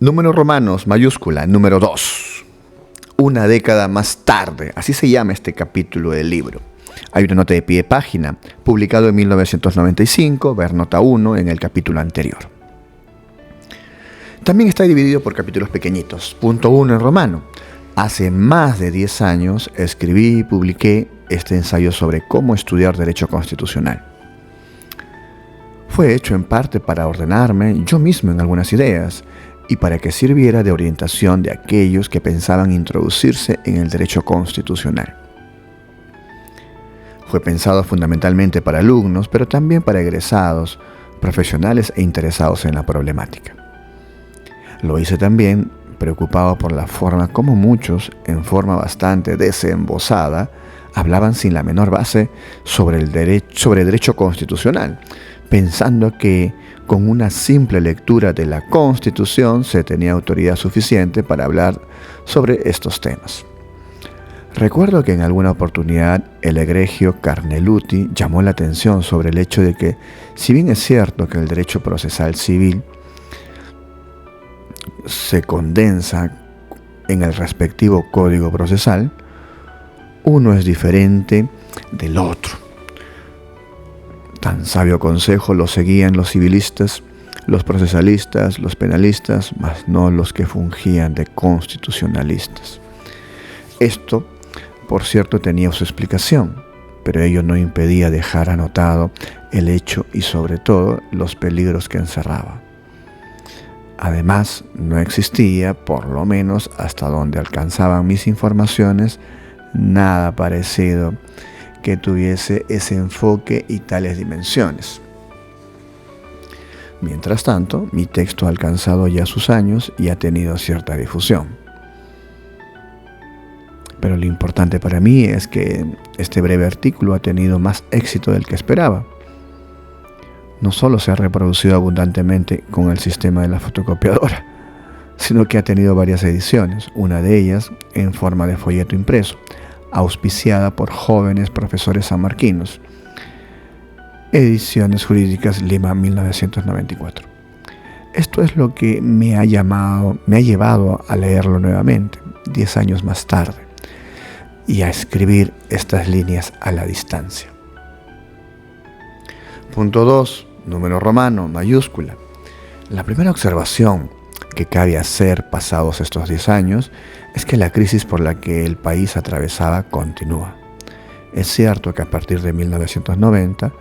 Números romanos, mayúscula, número 2. Una década más tarde, así se llama este capítulo del libro. Hay una nota de pie de página, publicado en 1995, ver nota 1 en el capítulo anterior. También está dividido por capítulos pequeñitos. Punto 1 en romano. Hace más de 10 años escribí y publiqué este ensayo sobre cómo estudiar derecho constitucional. Fue hecho en parte para ordenarme yo mismo en algunas ideas y para que sirviera de orientación de aquellos que pensaban introducirse en el derecho constitucional. Fue pensado fundamentalmente para alumnos, pero también para egresados, profesionales e interesados en la problemática. Lo hice también preocupado por la forma como muchos, en forma bastante desembosada, hablaban sin la menor base sobre derecho constitucional, pensando que con una simple lectura de la Constitución se tenía autoridad suficiente para hablar sobre estos temas. Recuerdo que en alguna oportunidad el egregio Carneluti llamó la atención sobre el hecho de que, si bien es cierto que el derecho procesal civil se condensa en el respectivo código procesal, uno es diferente del otro. Tan sabio consejo lo seguían los civilistas, los procesalistas, los penalistas, mas no los que fungían de constitucionalistas. Esto, por cierto, tenía su explicación, pero ello no impedía dejar anotado el hecho y sobre todo los peligros que encerraba. Además, no existía, por lo menos hasta donde alcanzaban mis informaciones, nada parecido que tuviese ese enfoque y tales dimensiones. Mientras tanto, mi texto ha alcanzado ya sus años y ha tenido cierta difusión. Pero lo importante para mí es que este breve artículo ha tenido más éxito del que esperaba. No solo se ha reproducido abundantemente con el sistema de la fotocopiadora, sino que ha tenido varias ediciones, una de ellas en forma de folleto impreso, auspiciada por jóvenes profesores sanmarquinos. Ediciones Jurídicas, Lima, 1994. Esto es lo que me ha llevado a leerlo nuevamente, 10 años más tarde, y a escribir estas líneas a la distancia. Punto 2, número romano, mayúscula. La primera observación que cabe hacer pasados estos 10 años es que la crisis por la que el país atravesaba continúa. Es cierto que a partir de 1990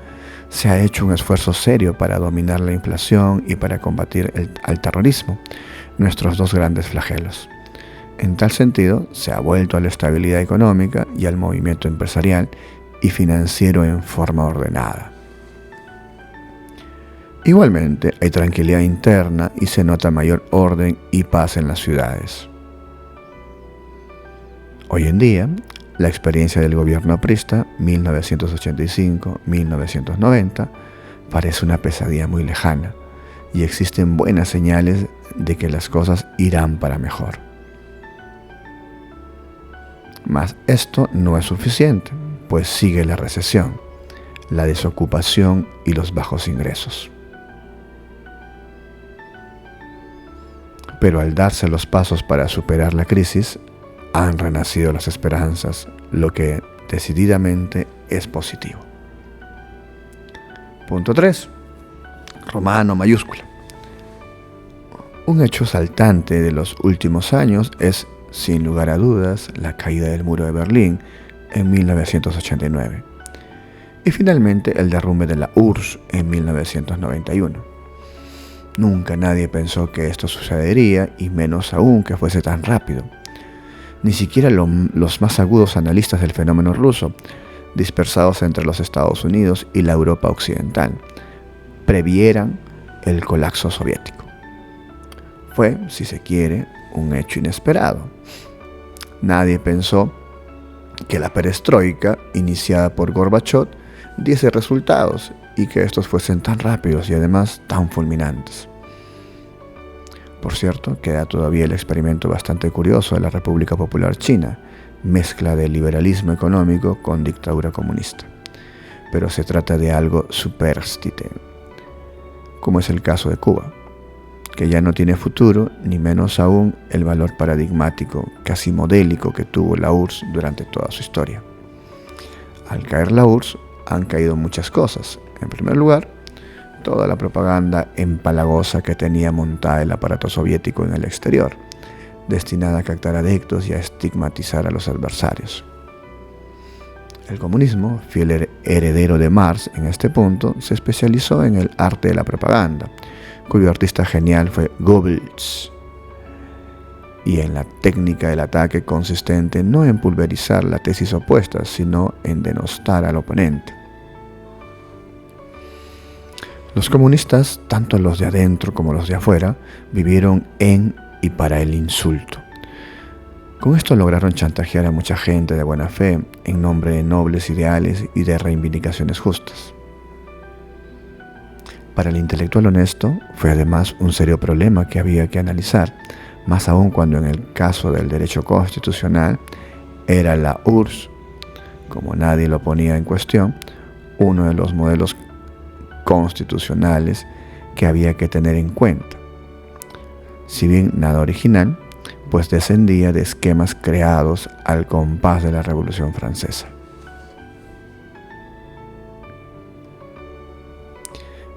se ha hecho un esfuerzo serio para dominar la inflación y para combatir al terrorismo, nuestros dos grandes flagelos. En tal sentido, se ha vuelto a la estabilidad económica y al movimiento empresarial y financiero en forma ordenada. Igualmente, hay tranquilidad interna y se nota mayor orden y paz en las ciudades. Hoy en día, la experiencia del gobierno aprista, 1985-1990, parece una pesadilla muy lejana y existen buenas señales de que las cosas irán para mejor. Mas esto no es suficiente, pues sigue la recesión, la desocupación y los bajos ingresos. Pero al darse los pasos para superar la crisis, han renacido las esperanzas, lo que decididamente es positivo. Punto 3. Romano mayúscula. Un hecho saltante de los últimos años es, sin lugar a dudas, la caída del muro de Berlín en 1989 y finalmente el derrumbe de la URSS en 1991. Nunca nadie pensó que esto sucedería y menos aún que fuese tan rápido. Ni siquiera los más agudos analistas del fenómeno ruso, dispersados entre los Estados Unidos y la Europa occidental, previeran el colapso soviético. Fue, si se quiere, un hecho inesperado. Nadie pensó que la perestroika, iniciada por Gorbachov, diese resultados y que estos fuesen tan rápidos y además tan fulminantes. Por cierto, queda todavía el experimento bastante curioso de la República Popular China, mezcla de liberalismo económico con dictadura comunista. Pero se trata de algo supérstite, como es el caso de Cuba. que ya no tiene futuro, ni menos aún el valor paradigmático, casi modélico que tuvo la URSS durante toda su historia. Al caer la URSS, han caído muchas cosas. En primer lugar, toda la propaganda empalagosa que tenía montada el aparato soviético en el exterior, destinada a captar adeptos y a estigmatizar a los adversarios. El comunismo, fiel heredero de Marx en este punto, se especializó en el arte de la propaganda, cuyo artista genial fue Goebbels, y en la técnica del ataque consistente no en pulverizar la tesis opuesta, sino en denostar al oponente. Los comunistas, tanto los de adentro como los de afuera, vivieron en y para el insulto. Con esto lograron chantajear a mucha gente de buena fe en nombre de nobles ideales y de reivindicaciones justas. Para el intelectual honesto fue además un serio problema que había que analizar, más aún cuando en el caso del derecho constitucional era la URSS, como nadie lo ponía en cuestión, uno de los modelos constitucionales que había que tener en cuenta. Si bien nada original, pues descendía de esquemas creados al compás de la Revolución Francesa.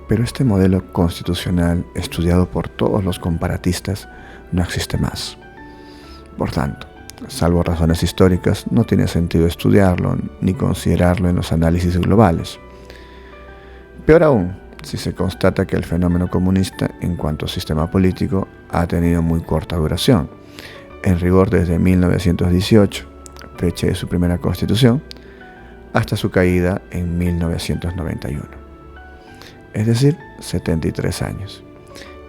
Pero este modelo constitucional, estudiado por todos los comparatistas, no existe más. Por tanto, salvo razones históricas, no tiene sentido estudiarlo ni considerarlo en los análisis globales. Peor aún, si se constata que el fenómeno comunista, en cuanto a sistema político, ha tenido muy corta duración, en rigor desde 1918, fecha de su primera constitución, hasta su caída en 1991. Es decir, 73 años,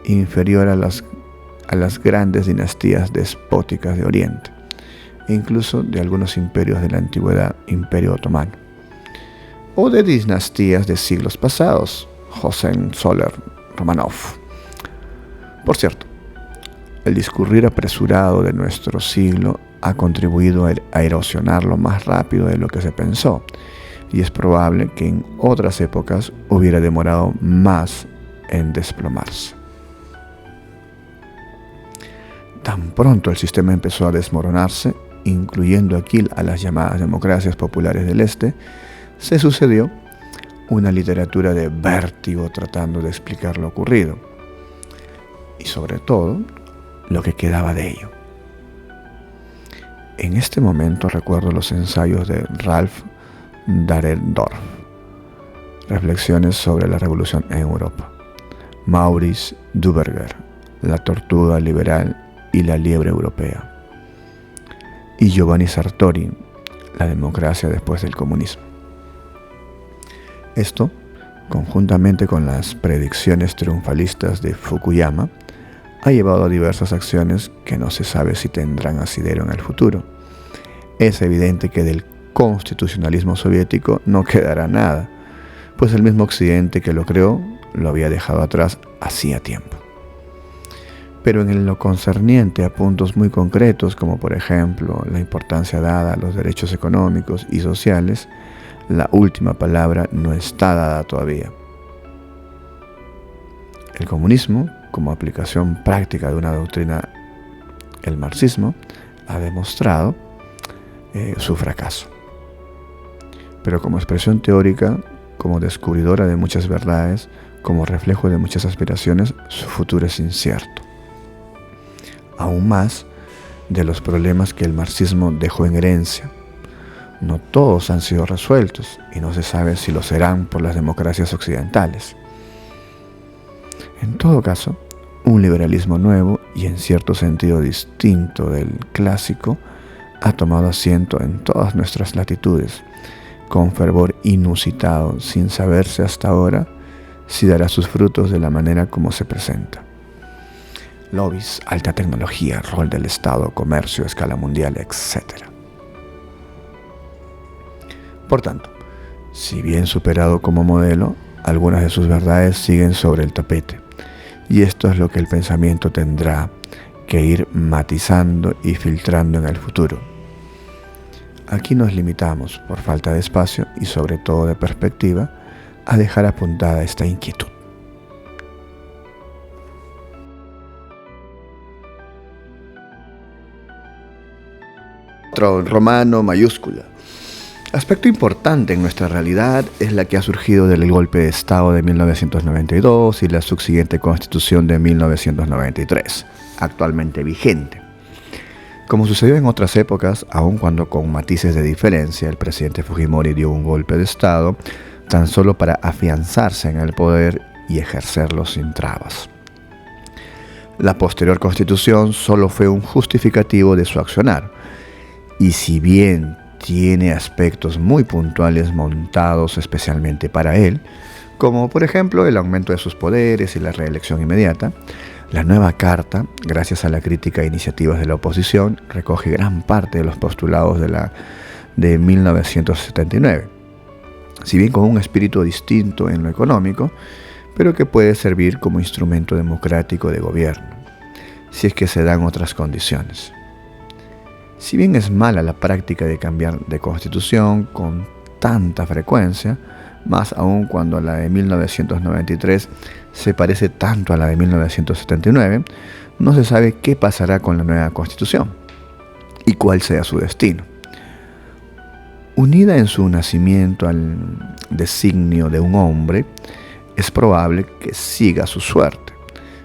inferior a las grandes dinastías despóticas de Oriente, e incluso de algunos imperios de la antigüedad, Imperio Otomano, o de dinastías de siglos pasados, Hohenzollern, Romanov. Por cierto, el discurrir apresurado de nuestro siglo ha contribuido a erosionarlo más rápido de lo que se pensó, y es probable que en otras épocas hubiera demorado más en desplomarse. Tan pronto el sistema empezó a desmoronarse, incluyendo aquí a las llamadas democracias populares del Este, se sucedió una literatura de vértigo tratando de explicar lo ocurrido, y sobre todo, lo que quedaba de ello. En este momento recuerdo los ensayos de Ralph Dahrendorf, Reflexiones sobre la Revolución en Europa, Maurice Duverger, La tortuga liberal y la liebre europea, y Giovanni Sartori, La democracia después del comunismo. Esto, conjuntamente con las predicciones triunfalistas de Fukuyama, ha llevado a diversas acciones que no se sabe si tendrán asidero en el futuro. Es evidente que del constitucionalismo soviético no quedará nada, pues el mismo Occidente que lo creó lo había dejado atrás hacía tiempo. Pero en lo concerniente a puntos muy concretos, como por ejemplo la importancia dada a los derechos económicos y sociales, la última palabra no está dada todavía. El comunismo, como aplicación práctica de una doctrina, el marxismo, ha demostrado su fracaso. Pero como expresión teórica, como descubridora de muchas verdades, como reflejo de muchas aspiraciones, su futuro es incierto. Aún más de los problemas que el marxismo dejó en herencia. No todos han sido resueltos y no se sabe si lo serán por las democracias occidentales. En todo caso, un liberalismo nuevo y en cierto sentido distinto del clásico ha tomado asiento en todas nuestras latitudes, con fervor inusitado, sin saberse hasta ahora si dará sus frutos de la manera como se presenta. Lobbies, alta tecnología, rol del Estado, comercio, escala mundial, etc. Por tanto, si bien superado como modelo, algunas de sus verdades siguen sobre el tapete, y esto es lo que el pensamiento tendrá que ir matizando y filtrando en el futuro. Aquí nos limitamos, por falta de espacio y sobre todo de perspectiva, a dejar apuntada esta inquietud. romano mayúscula. Aspecto importante en nuestra realidad es la que ha surgido del golpe de Estado de 1992 y la subsiguiente Constitución de 1993, actualmente vigente. Como sucedió en otras épocas, aun cuando con matices de diferencia, el presidente Fujimori dio un golpe de Estado tan solo para afianzarse en el poder y ejercerlo sin trabas. La posterior Constitución solo fue un justificativo de su accionar, y si bien tiene aspectos muy puntuales montados especialmente para él, como por ejemplo el aumento de sus poderes y la reelección inmediata, la nueva carta, gracias a la crítica e iniciativas de la oposición, recoge gran parte de los postulados de 1979, si bien con un espíritu distinto en lo económico, pero que puede servir como instrumento democrático de gobierno, si es que se dan otras condiciones. Si bien es mala la práctica de cambiar de constitución con tanta frecuencia, más aún cuando la de 1993 se parece tanto a la de 1979, no se sabe qué pasará con la nueva constitución y cuál sea su destino. Unida en su nacimiento al designio de un hombre, es probable que siga su suerte.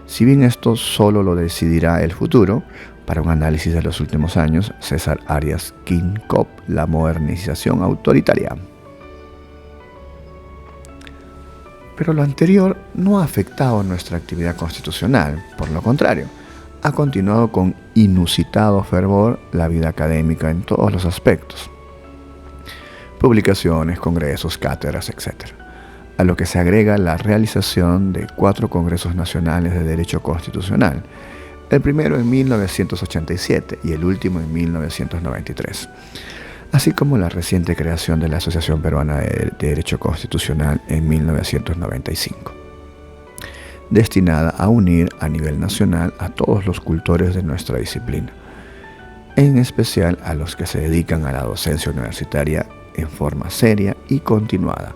Si bien esto solo lo decidirá el futuro, para un análisis de los últimos años, César Arias Kinkop, la modernización autoritaria. Pero lo anterior no ha afectado nuestra actividad constitucional, por lo contrario, ha continuado con inusitado fervor la vida académica en todos los aspectos. Publicaciones, congresos, cátedras, etc. A lo que se agrega la realización de 4 congresos nacionales de Derecho Constitucional, el primero en 1987 y el último en 1993, así como la reciente creación de la Asociación Peruana de Derecho Constitucional en 1995, destinada a unir a nivel nacional a todos los cultores de nuestra disciplina, en especial a los que se dedican a la docencia universitaria en forma seria y continuada.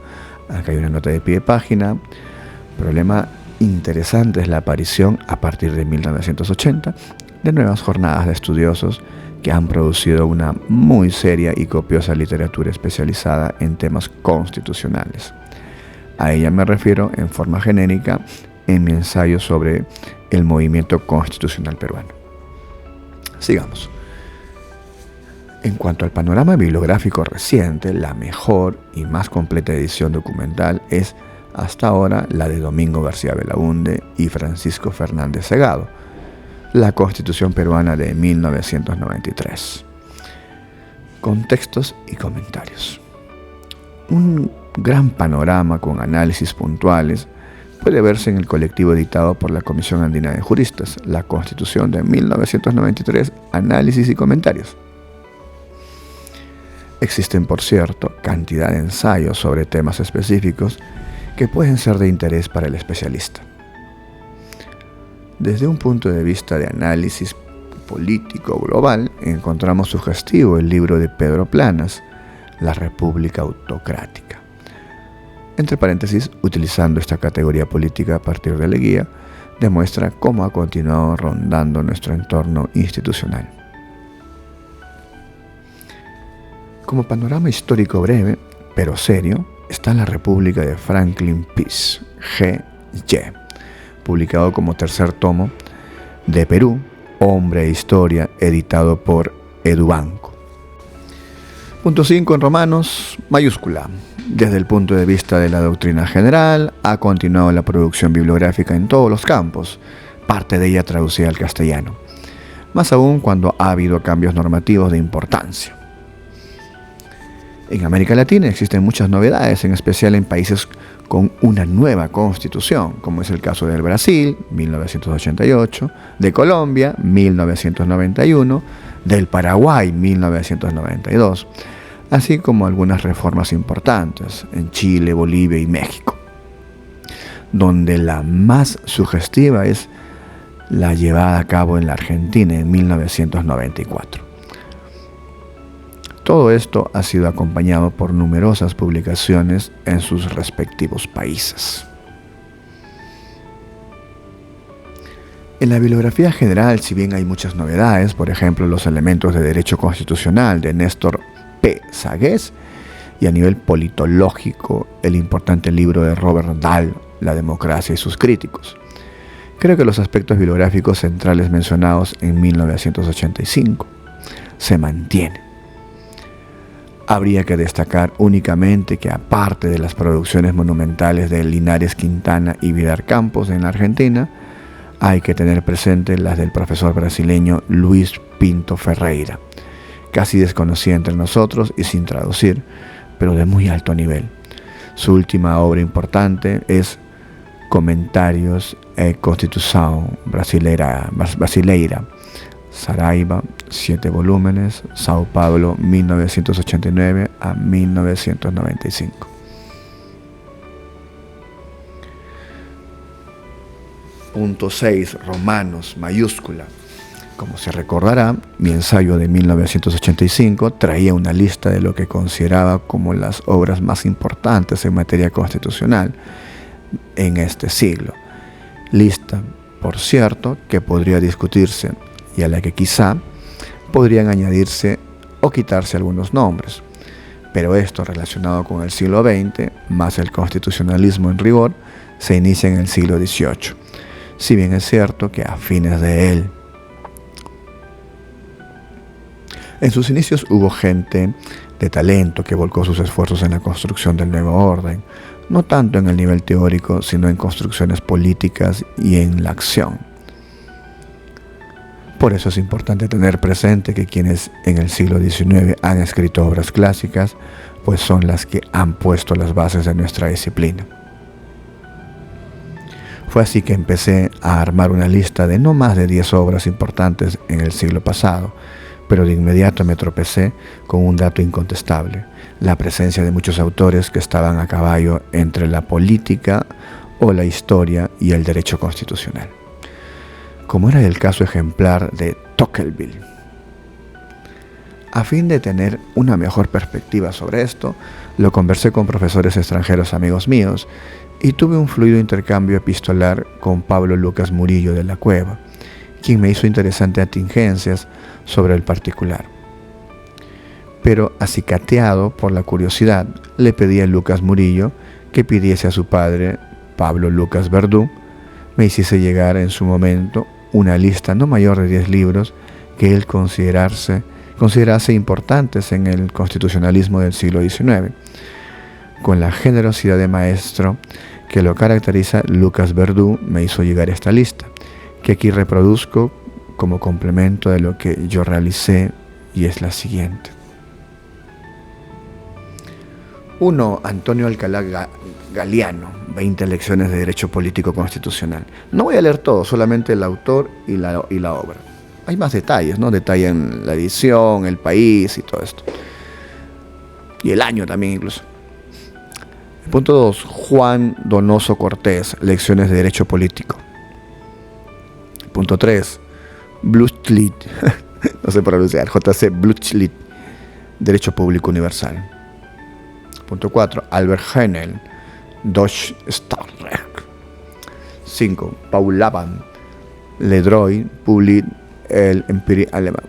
Acá hay una nota de pie de página. Problema interesante es la aparición, a partir de 1980, de nuevas jornadas de estudiosos que han producido una muy seria y copiosa literatura especializada en temas constitucionales. A ella me refiero en forma genérica en mi ensayo sobre el movimiento constitucional peruano. Sigamos. En cuanto al panorama bibliográfico reciente, la mejor y más completa edición documental es hasta ahora la de Domingo García Belaúnde y Francisco Fernández Segado, la Constitución Peruana de 1993. Contextos y comentarios. Un gran panorama con análisis puntuales puede verse en el colectivo editado por la Comisión Andina de Juristas, la Constitución de 1993, Análisis y Comentarios. Existen, por cierto, cantidad de ensayos sobre temas específicos que pueden ser de interés para el especialista. Desde un punto de vista de análisis político global, encontramos sugestivo el libro de Pedro Planas, La República Autocrática. Entre paréntesis, utilizando esta categoría política a partir de la guía, demuestra cómo ha continuado rondando nuestro entorno institucional. Como panorama histórico breve, pero serio, está La República de Franklin Peace, G.Y., publicado como tercer tomo de Perú, Hombre e Historia, editado por Edubanco. Punto 5 en romanos, mayúscula. Desde el punto de vista de la doctrina general, ha continuado la producción bibliográfica en todos los campos, parte de ella traducida al castellano, más aún cuando ha habido cambios normativos de importancia. En América Latina existen muchas novedades, en especial en países con una nueva constitución, como es el caso del Brasil, 1988, de Colombia, 1991, del Paraguay, 1992, así como algunas reformas importantes en Chile, Bolivia y México, donde la más sugestiva es la llevada a cabo en la Argentina en 1994. Todo esto ha sido acompañado por numerosas publicaciones en sus respectivos países. En la bibliografía general, si bien hay muchas novedades, por ejemplo, los elementos de derecho constitucional de Néstor P. Sagués, y a nivel politológico, el importante libro de Robert Dahl, La democracia y sus críticos. Creo que los aspectos bibliográficos centrales mencionados en 1985 se mantienen. Habría que destacar únicamente que, aparte de las producciones monumentales de Linares Quintana y Vidar Campos en la Argentina, hay que tener presente las del profesor brasileño Luis Pinto Ferreira, casi desconocida entre nosotros y sin traducir, pero de muy alto nivel. Su última obra importante es Comentarios e Constituição Brasileira, Saraiva, 7 volúmenes, Sao Paulo, 1989 a 1995. Punto 6. Romanos, mayúscula. Como se recordará, mi ensayo de 1985 traía una lista de lo que consideraba como las obras más importantes en materia constitucional en este siglo. Lista, por cierto, que podría discutirse y a la que quizá podrían añadirse o quitarse algunos nombres. Pero esto relacionado con el siglo XX, más el constitucionalismo en rigor, se inicia en el siglo XVIII. Si bien es cierto que a fines de él, en sus inicios hubo gente de talento que volcó sus esfuerzos en la construcción del nuevo orden, no tanto en el nivel teórico, sino en construcciones políticas y en la acción. Por eso es importante tener presente que quienes en el siglo XIX han escrito obras clásicas, pues son las que han puesto las bases de nuestra disciplina. Fue así que empecé a armar una lista de no más de 10 obras importantes en el siglo pasado, pero de inmediato me tropecé con un dato incontestable: la presencia de muchos autores que estaban a caballo entre la política o la historia y el derecho constitucional, como era el caso ejemplar de Tocqueville. A fin de tener una mejor perspectiva sobre esto, lo conversé con profesores extranjeros amigos míos y tuve un fluido intercambio epistolar con Pablo Lucas Murillo de la Cueva, quien me hizo interesantes atingencias sobre el particular. Pero acicateado por la curiosidad, le pedí a Lucas Murillo que pidiese a su padre, Pablo Lucas Verdú, me hiciese llegar en su momento una lista no mayor de 10 libros que él considerase importantes en el constitucionalismo del siglo XIX. Con la generosidad de maestro que lo caracteriza, Lucas Verdú me hizo llegar esta lista, que aquí reproduzco como complemento de lo que yo realicé, y es la siguiente. 1. Antonio Alcalá Galiano, 20 lecciones de Derecho Político Constitucional. No voy a leer todo, solamente el autor y la obra. Hay más detalles, ¿no? Detallan la edición, el país y todo esto. Y el año también incluso. Punto 2. Juan Donoso Cortés, Lecciones de Derecho Político. Punto 3. Bluchlit, no sé pronunciar, J.C. Bluchlit, Derecho Público Universal. Punto 4. Albert Heinel, Deutsche Staatsrecht. 5. Paul Laban, Le Droit public el Empire Allemand.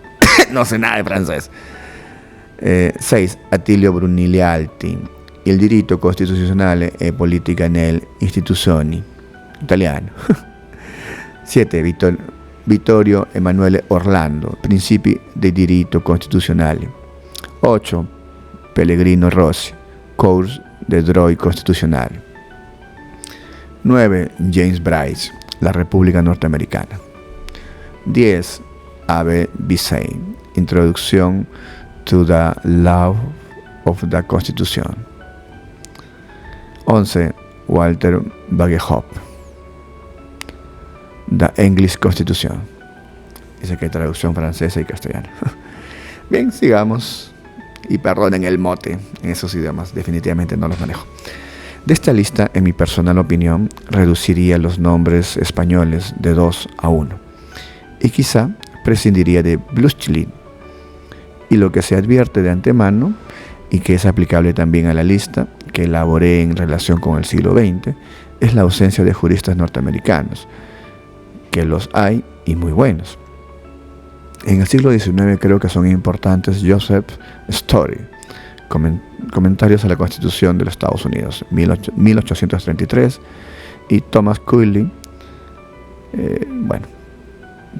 No sé nada de francés. 6. Attilio Brunelleschi, Il diritto costituzionale e politica nelle istituzioni. Italiano. 7. Vittorio Emanuele Orlando, Principi del diritto costituzionale. 8. Pellegrino Rossi, Cours de droit constitucional. 9. James Bryce, La República Norteamericana. 10. A.B. Bissey, Introduction to the Law of the Constitution. 11. Walter Bagehot, The English Constitution. Dice que hay traducción francesa y castellana. Bien, sigamos. Y perdonen el mote en esos idiomas, definitivamente no los manejo. De esta lista, en mi personal opinión, reduciría los nombres españoles de 2 a 1. Y quizá prescindiría de Bluchlit. Y lo que se advierte de antemano, y que es aplicable también a la lista que elaboré en relación con el siglo XX, es la ausencia de juristas norteamericanos, que los hay y muy buenos. En el siglo XIX creo que son importantes Joseph Story, Comentarios a la Constitución de los Estados Unidos, 1833, y Thomas Cooley,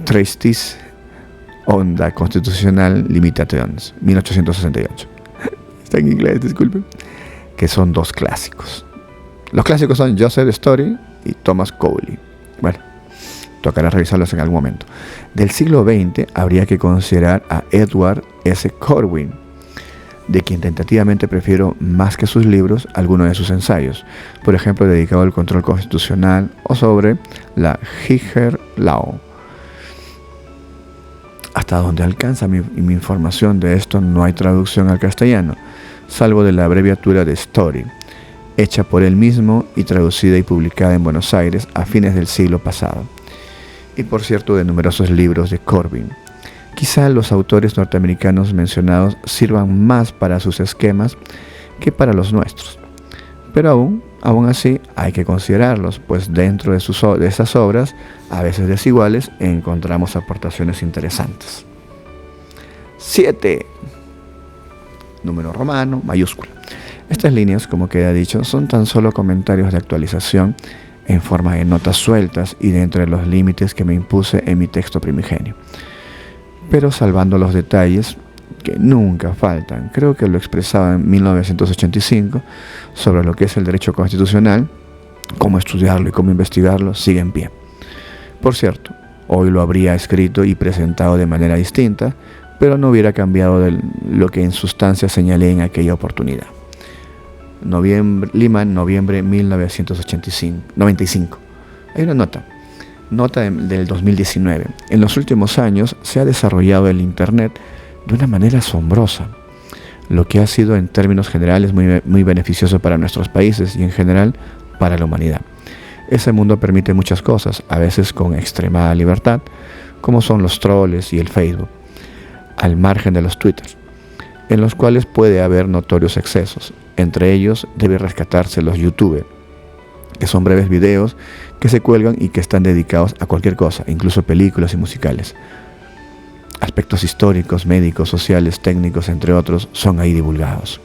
Treatise on the Constitutional Limitations, 1868. Está en inglés, disculpen. Que son dos clásicos. Los clásicos son Joseph Story y Thomas Cooley. Bueno, tocará revisarlos en algún momento. Del siglo XX habría que considerar a Edward S. Corwin, de quien tentativamente prefiero más que sus libros algunos de sus ensayos, por ejemplo dedicado al control constitucional o sobre la Higher Law. Hasta donde alcanza mi información de esto, no hay traducción al castellano, salvo de la abreviatura de Story, hecha por él mismo y traducida y publicada en Buenos Aires a fines del siglo pasado, y por cierto de numerosos libros de Corwin. Quizá los autores norteamericanos mencionados sirvan más para sus esquemas que para los nuestros, pero aún así hay que considerarlos, pues dentro de esas obras, a veces desiguales, encontramos aportaciones interesantes. 7. Número romano, mayúscula. Estas líneas, como queda dicho, son tan solo comentarios de actualización en forma de notas sueltas y dentro de los límites que me impuse en mi texto primigenio. Pero salvando los detalles que nunca faltan, creo que lo expresaba en 1985 sobre lo que es el derecho constitucional, cómo estudiarlo y cómo investigarlo, sigue en pie. Por cierto, hoy lo habría escrito y presentado de manera distinta, pero no hubiera cambiado de lo que en sustancia señalé en aquella oportunidad. Lima, noviembre 1995. Hay una nota del 2019. En los últimos años se ha desarrollado el Internet de una manera asombrosa, lo que ha sido en términos generales muy beneficioso para nuestros países y en general para la humanidad. Ese mundo permite muchas cosas, a veces con extremada libertad, como son los troles y el Facebook, al margen de los Twitter, en los cuales puede haber notorios excesos. Entre ellos debe rescatarse los YouTube, que son breves videos que se cuelgan y que están dedicados a cualquier cosa, incluso películas y musicales. Aspectos históricos, médicos, sociales, técnicos, entre otros, son ahí divulgados.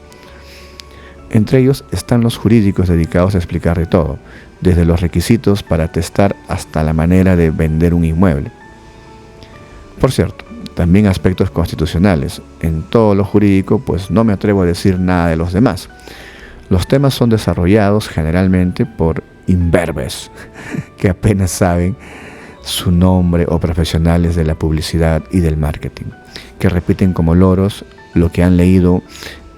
Entre ellos están los jurídicos dedicados a explicar de todo, desde los requisitos para testar hasta la manera de vender un inmueble. Por cierto, también aspectos constitucionales. En todo lo jurídico, pues no me atrevo a decir nada de los demás. Los temas son desarrollados generalmente por imberbes, que apenas saben su nombre, o profesionales de la publicidad y del marketing, que repiten como loros lo que han leído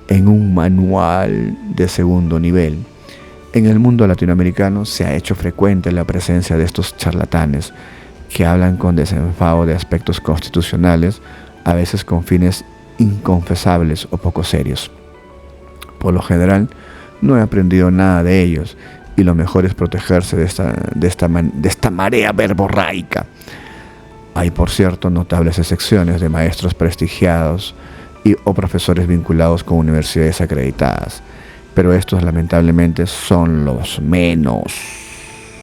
en un manual de segundo nivel. En el mundo latinoamericano se ha hecho frecuente la presencia de estos charlatanes que hablan con desenfado de aspectos constitucionales, a veces con fines inconfesables o poco serios. Por lo general, no he aprendido nada de ellos, y lo mejor es protegerse de esta marea verborráica. Hay, por cierto, notables excepciones de maestros prestigiados o profesores vinculados con universidades acreditadas, pero estos lamentablemente son los menos.